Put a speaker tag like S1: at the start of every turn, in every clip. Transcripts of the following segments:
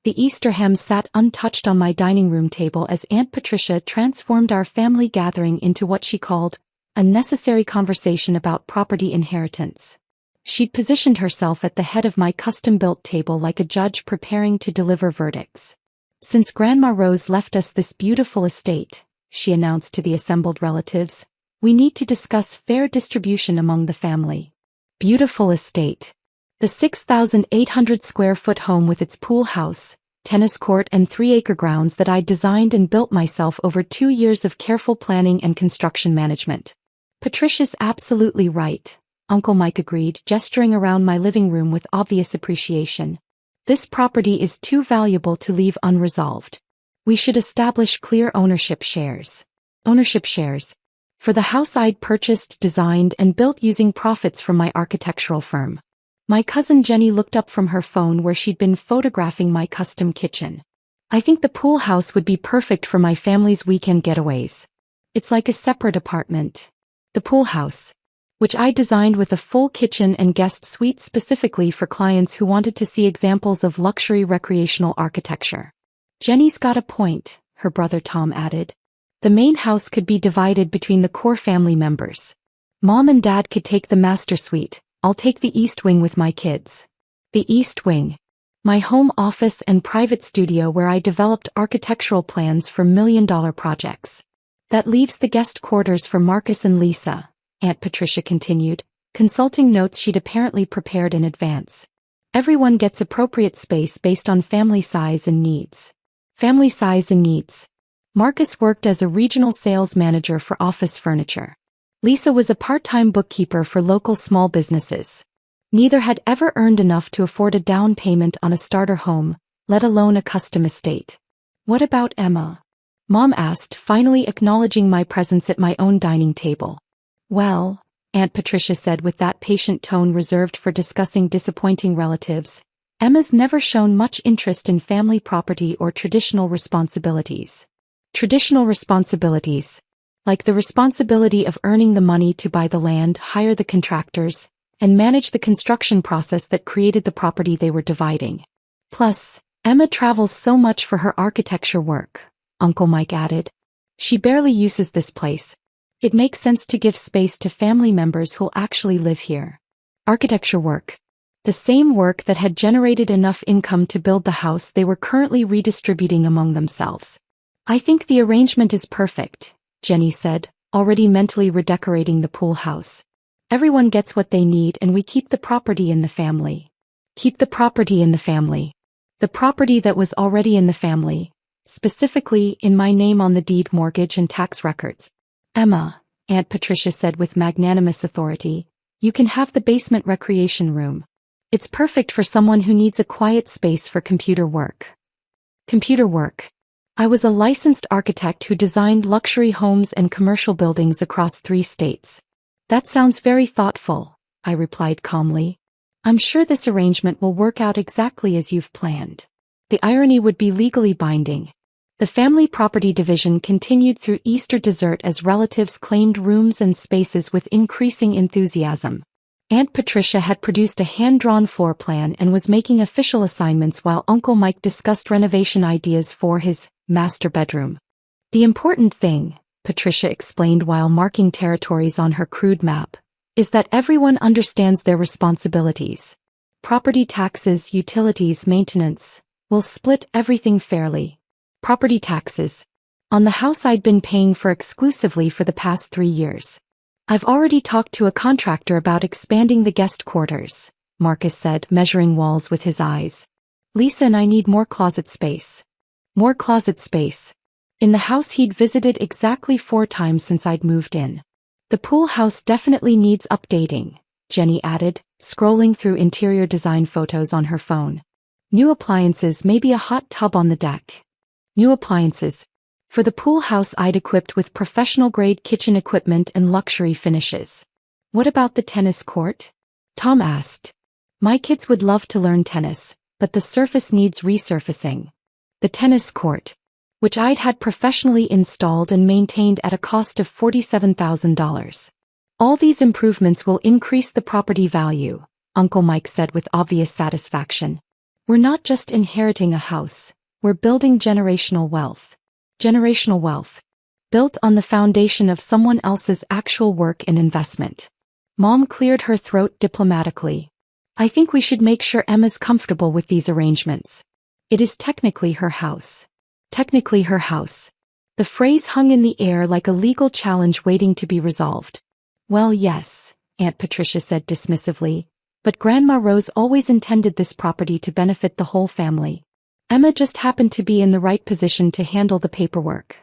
S1: The Easter ham sat untouched on my dining room table as Aunt Patricia transformed our family gathering into what she called a necessary conversation about property inheritance. She'd positioned herself at the head of my custom-built table like a judge preparing to deliver verdicts. "Since Grandma Rose left us this beautiful estate," she announced to the assembled relatives, "we need to discuss fair distribution among the family." Beautiful estate. The 6,800 square foot home with its pool house, tennis court and 3-acre grounds that I designed and built myself over 2 years of careful planning and construction management. "Patricia's absolutely right," Uncle Mike agreed, gesturing around my living room with obvious appreciation. "This property is too valuable to leave unresolved. We should establish clear ownership shares." Ownership shares. For the house I'd purchased, designed, and built using profits from my architectural firm. My cousin Jenny looked up from her phone where she'd been photographing my custom kitchen. "I think the pool house would be perfect for my family's weekend getaways. It's like a separate apartment." The pool house, which I designed with a full kitchen and guest suite specifically for clients who wanted to see examples of luxury recreational architecture. "Jenny's got a point," her brother Tom added. "The main house could be divided between the core family members. Mom and Dad could take the master suite. I'll take the East Wing with my kids." The East Wing. My home office and private studio where I developed architectural plans for million-dollar projects. "That leaves the guest quarters for Marcus and Lisa," Aunt Patricia continued, consulting notes she'd apparently prepared in advance. "Everyone gets appropriate space based on family size and needs." Family size and needs. Marcus worked as a regional sales manager for office furniture. Lisa was a part-time bookkeeper for local small businesses. Neither had ever earned enough to afford a down payment on a starter home, let alone a custom estate. "What about Emma?" Mom asked, finally acknowledging my presence at my own dining table. "Well," Aunt Patricia said with that patient tone reserved for discussing disappointing relatives, "Emma's never shown much interest in family property or traditional responsibilities." Traditional responsibilities. Like the responsibility of earning the money to buy the land, hire the contractors, and manage the construction process that created the property they were dividing. "Plus, Emma travels so much for her architecture work," Uncle Mike added. "She barely uses this place. It makes sense to give space to family members who'll actually live here." Architecture work. The same work that had generated enough income to build the house they were currently redistributing among themselves. "I think the arrangement is perfect," Jenny said, already mentally redecorating the pool house. "Everyone gets what they need and we keep the property in the family." Keep the property in the family. The property that was already in the family, specifically in my name on the deed, mortgage and tax records. "Emma," Aunt Patricia said with magnanimous authority, "you can have the basement recreation room. It's perfect for someone who needs a quiet space for computer work." Computer work. I was a licensed architect who designed luxury homes and commercial buildings across 3 states. "That sounds very thoughtful," I replied calmly. "I'm sure this arrangement will work out exactly as you've planned." The irony would be legally binding. The family property division continued through Easter dessert as relatives claimed rooms and spaces with increasing enthusiasm. Aunt Patricia had produced a hand-drawn floor plan and was making official assignments while Uncle Mike discussed renovation ideas for his master bedroom. "The important thing," Patricia explained while marking territories on her crude map, "is that everyone understands their responsibilities. Property taxes, utilities, maintenance. We'll split everything fairly." Property taxes. On the house I'd been paying for exclusively for the past 3 years. "I've already talked to a contractor about expanding the guest quarters," Marcus said, measuring walls with his eyes. "Lisa and I need more closet space." More closet space. In the house he'd visited exactly 4 times since I'd moved in. "The pool house definitely needs updating," Jenny added, scrolling through interior design photos on her phone. "New appliances, maybe a hot tub on the deck." New appliances. For the pool house I'd equipped with professional-grade kitchen equipment and luxury finishes. "What about the tennis court?" Tom asked. "My kids would love to learn tennis, but the surface needs resurfacing." The tennis court, which I'd had professionally installed and maintained at a cost of $47,000. "All these improvements will increase the property value," Uncle Mike said with obvious satisfaction. We're not just inheriting a house, we're building generational wealth. Generational wealth. Built on the foundation of someone else's actual work and investment. Mom cleared her throat diplomatically. I think we should make sure Emma's comfortable with these arrangements. It is technically her house. Technically her house. The phrase hung in the air like a legal challenge waiting to be resolved. Well, yes, Aunt Patricia said dismissively, but Grandma Rose always intended this property to benefit the whole family. Emma just happened to be in the right position to handle the paperwork.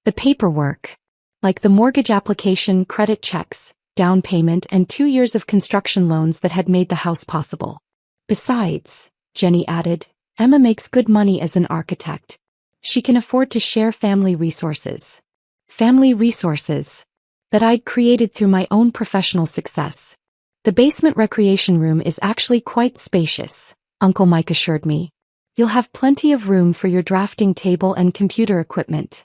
S1: The paperwork. Like the mortgage application, credit checks, down payment, and 2 years of construction loans that had made the house possible. Besides, Jenny added, Emma makes good money as an architect. She can afford to share family resources. Family resources that I'd created through my own professional success. The basement recreation room is actually quite spacious, Uncle Mike assured me. You'll have plenty of room for your drafting table and computer equipment.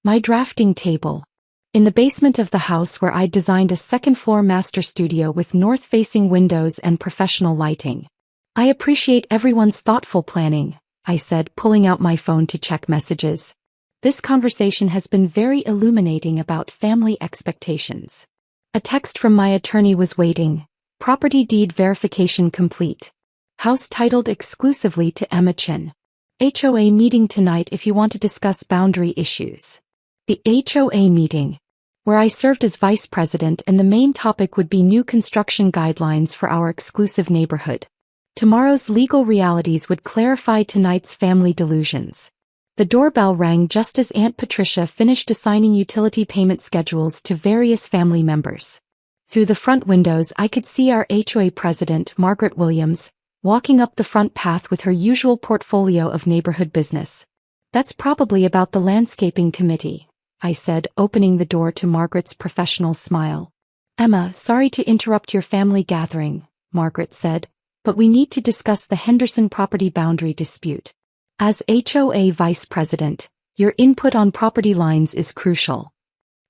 S1: My drafting table. In the basement of the house where I'd designed a second-floor master studio with north-facing windows and professional lighting. I appreciate everyone's thoughtful planning, I said, pulling out my phone to check messages. This conversation has been very illuminating about family expectations. A text from my attorney was waiting. Property deed verification complete. House titled exclusively to Emma Chin. HOA meeting tonight if you want to discuss boundary issues. The HOA meeting, where I served as vice president, and the main topic would be new construction guidelines for our exclusive neighborhood. Tomorrow's legal realities would clarify tonight's family delusions. The doorbell rang just as Aunt Patricia finished assigning utility payment schedules to various family members. Through the front windows I could see our HOA president, Margaret Williams, walking up the front path with her usual portfolio of neighborhood business. That's probably about the landscaping committee, I said, opening the door to Margaret's professional smile. Emma, sorry to interrupt your family gathering, Margaret said, but we need to discuss the Henderson property boundary dispute. As HOA vice president, your input on property lines is crucial.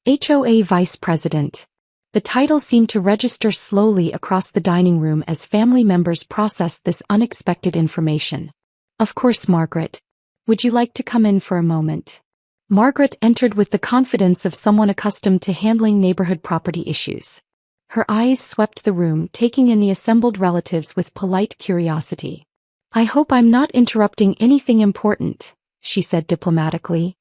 S1: HOA vice president. The title seemed to register slowly across the dining room as family members processed this unexpected information. Of course, Margaret. Would you like to come in for a moment? Margaret entered with the confidence of someone accustomed to handling neighborhood property issues. Her eyes swept the room, taking in the assembled relatives with polite curiosity. I hope I'm not interrupting anything important, she said diplomatically.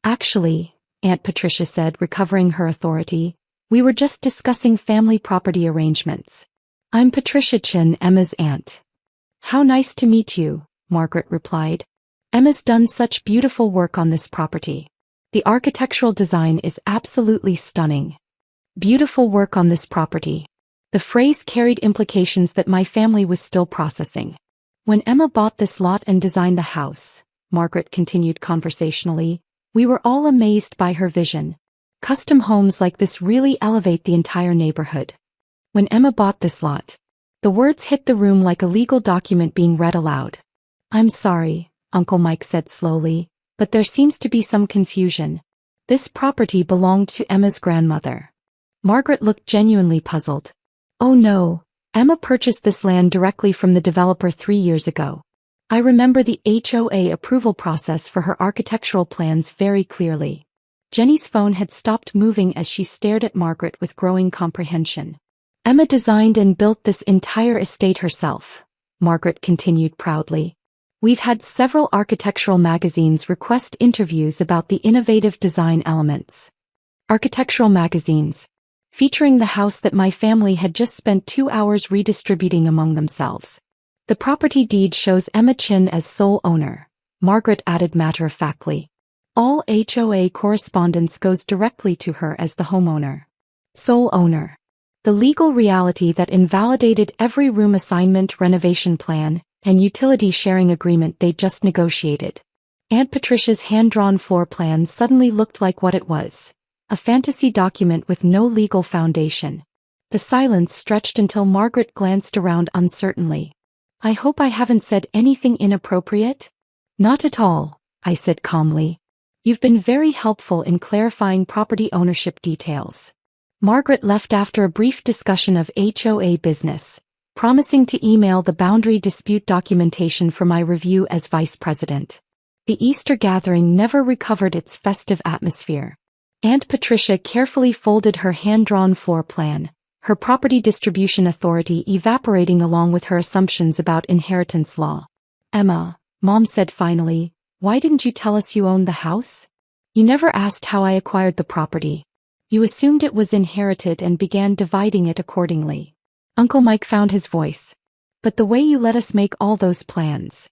S1: Actually, Aunt Patricia said, recovering her authority, we were just discussing family property arrangements. I'm Patricia Chin, Emma's aunt. How nice to meet you, Margaret replied. Emma's done such beautiful work on this property. The architectural design is absolutely stunning. Beautiful work on this property. The phrase carried implications that my family was still processing. When Emma bought this lot and designed the house, Margaret continued conversationally, we were all amazed by her vision. Custom homes like this really elevate the entire neighborhood. When Emma bought this lot, the words hit the room like a legal document being read aloud. I'm sorry, Uncle Mike said slowly, but there seems to be some confusion. This property belonged to Emma's grandmother. Margaret looked genuinely puzzled. Oh no, Emma purchased this land directly from the developer 3 years ago. I remember the HOA approval process for her architectural plans very clearly. Jenny's phone had stopped moving as she stared at Margaret with growing comprehension. Emma designed and built this entire estate herself, Margaret continued proudly. We've had several architectural magazines request interviews about the innovative design elements. Architectural magazines, featuring the house that my family had just spent 2 hours redistributing among themselves. The property deed shows Emma Chin as sole owner, Margaret added matter-of-factly. All HOA correspondence goes directly to her as the homeowner. Sole owner. The legal reality that invalidated every room assignment, renovation plan, and utility sharing agreement they just negotiated. Aunt Patricia's hand-drawn floor plan suddenly looked like what it was. A fantasy document with no legal foundation. The silence stretched until Margaret glanced around uncertainly. I hope I haven't said anything inappropriate? Not at all, I said calmly. You've been very helpful in clarifying property ownership details. Margaret left after a brief discussion of HOA business, promising to email the boundary dispute documentation for my review as vice president. The Easter gathering never recovered its festive atmosphere. Aunt Patricia carefully folded her hand-drawn floor plan, her property distribution authority evaporating along with her assumptions about inheritance law. "Emma," Mom said finally, "why didn't you tell us you owned the house? You never asked how I acquired the property. You assumed it was inherited and began dividing it accordingly." Uncle Mike found his voice. "But the way you let us make all those plans.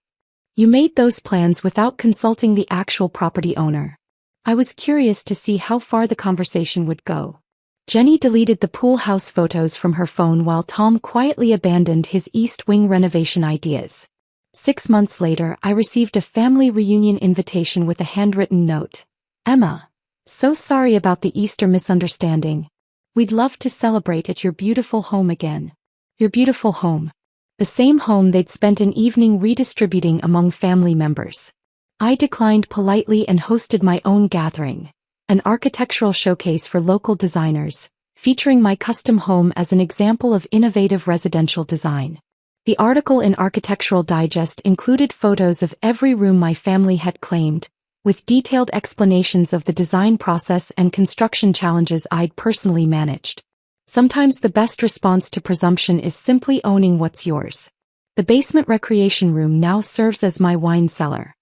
S1: You made those plans without consulting the actual property owner." I was curious to see how far the conversation would go. Jenny deleted the pool house photos from her phone while Tom quietly abandoned his East Wing renovation ideas. 6 months later, I received a family reunion invitation with a handwritten note. "Emma, so sorry about the Easter misunderstanding. We'd love to celebrate at your beautiful home again." Your beautiful home. The same home they'd spent an evening redistributing among family members. I declined politely and hosted my own gathering, an architectural showcase for local designers, featuring my custom home as an example of innovative residential design. The article in Architectural Digest included photos of every room my family had claimed, with detailed explanations of the design process and construction challenges I'd personally managed. Sometimes the best response to presumption is simply owning what's yours. The basement recreation room now serves as my wine cellar.